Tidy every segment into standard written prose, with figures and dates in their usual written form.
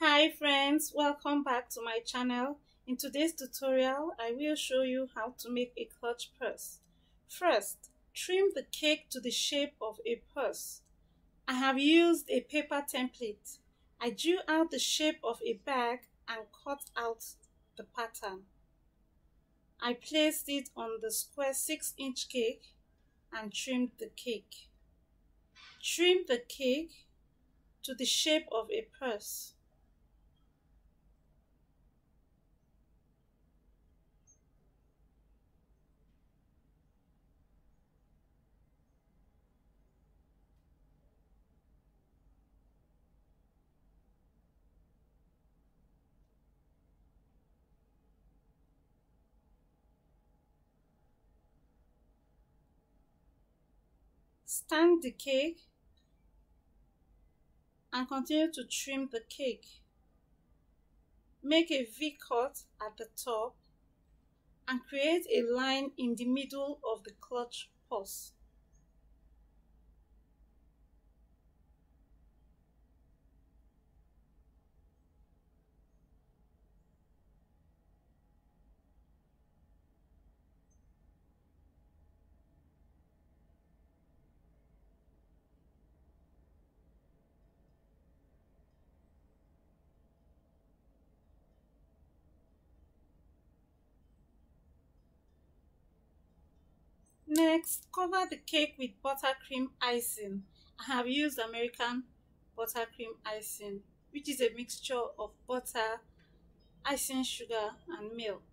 Hi friends, welcome back to my channel. In today's tutorial, I will show you how to make a clutch purse. First, trim the cake to the shape of a purse. I have used a paper template. I drew out the shape of a bag and cut out the pattern. I placed it on the square 6-inch cake and trimmed the cake. Trim the cake to the shape of a purse. Stand the cake and continue to trim the cake. Make a V-cut at the top and create a line in the middle of the clutch purse. Next, cover the cake with buttercream icing. I have used American buttercream icing, which is a mixture of butter, icing sugar, and milk.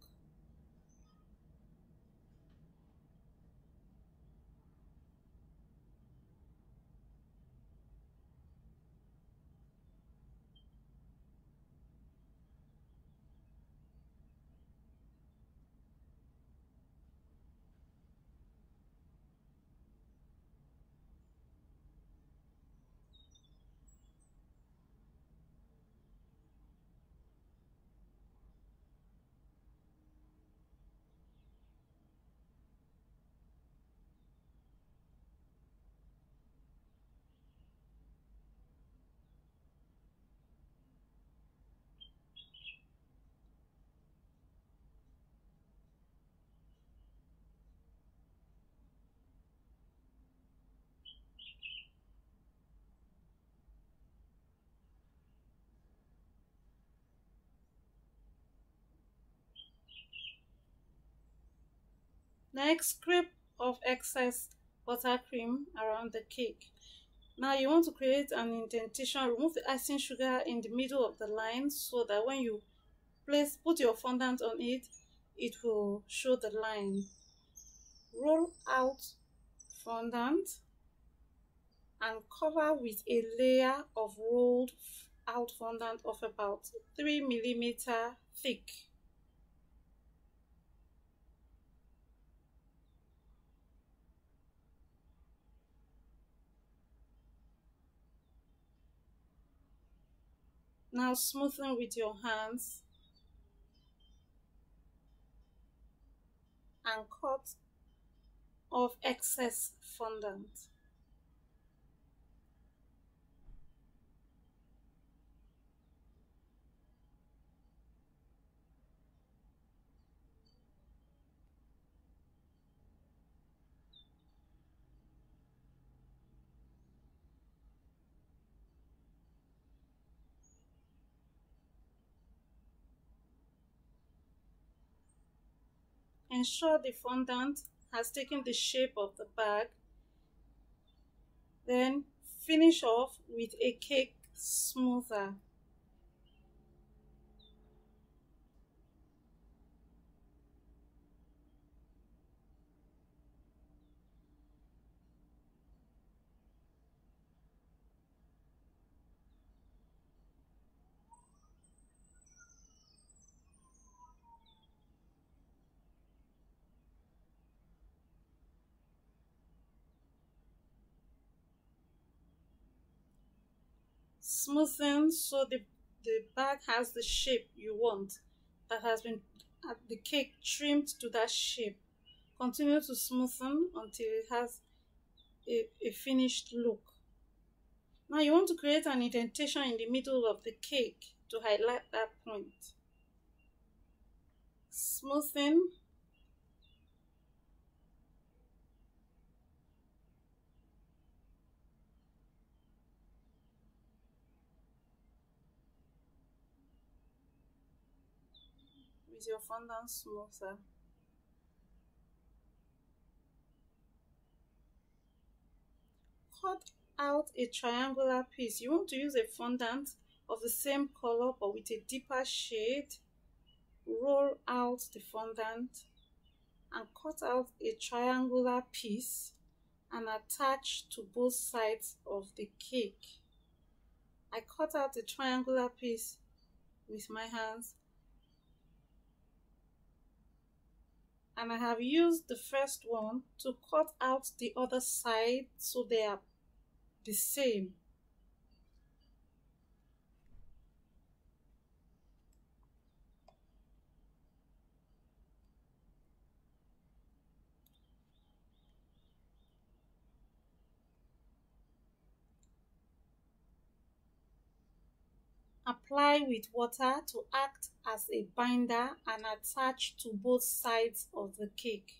Next, scrape off excess buttercream around the cake. Now you want to create an indentation. Remove the icing sugar in the middle of the line so that when you put your fondant on it, it will show the line. Roll out fondant and cover with a layer of rolled out fondant of about 3 mm thick. Now smoothen with your hands and cut off excess fondant. Ensure the fondant has taken the shape of the bag. Then finish off with a cake smoother. Smoothen so the bag has the shape you want, that has been the cake trimmed to that shape. Continue to smoothen until it has a finished look. Now you want to create an indentation in the middle of the cake. to highlight that point. Smoothing. With your fondant smoother. Cut out a triangular piece. You want to use a fondant of the same color but with a deeper shade. Roll out the fondant and cut out a triangular piece and attach to both sides of the cake. I cut out a triangular piece with my hands, and I have used the first one to cut out the other side so they are the same. Apply with water to act as a binder and attach to both sides of the cake.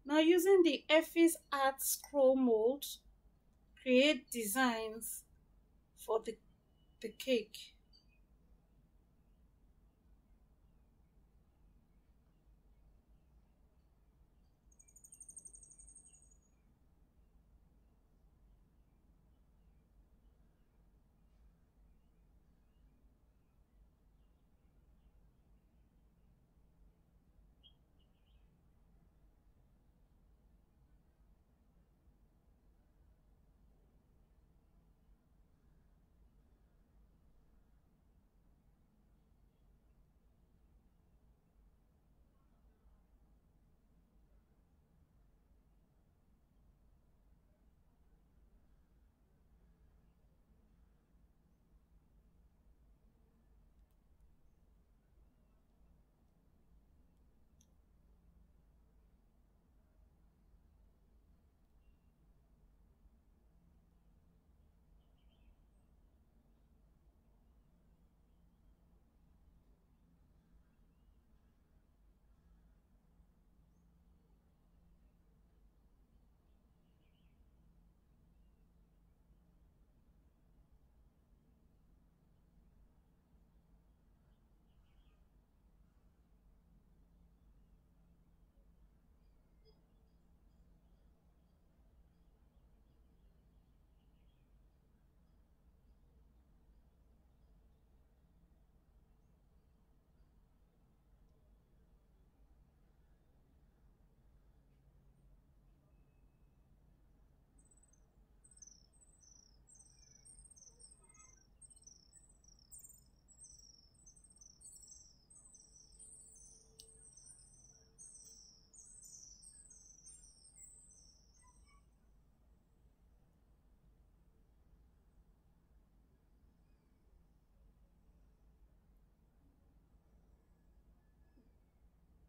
Now, using the Effie's Art scroll mold, create designs for the cake.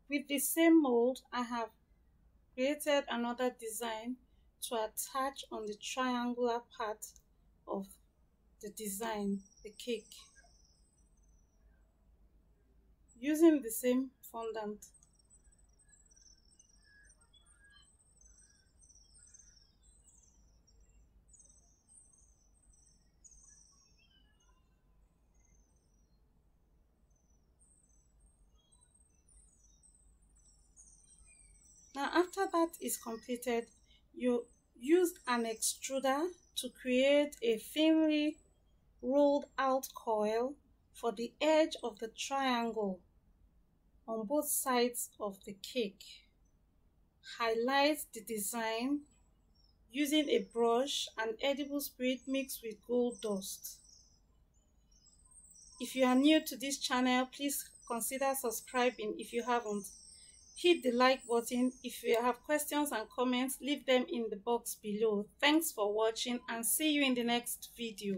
With the same mold, I have created another design to attach on the triangular part of the design, the cake, using the same fondant. Now, after that is completed, you use an extruder to create a thinly rolled out coil for the edge of the triangle on both sides of the cake. Highlight the design using a brush and edible spirit mixed with gold dust. If you are new to this channel, please consider subscribing if you haven't. hit the like button. If you have questions and comments, leave them in the box below. Thanks for watching and see you in the next video.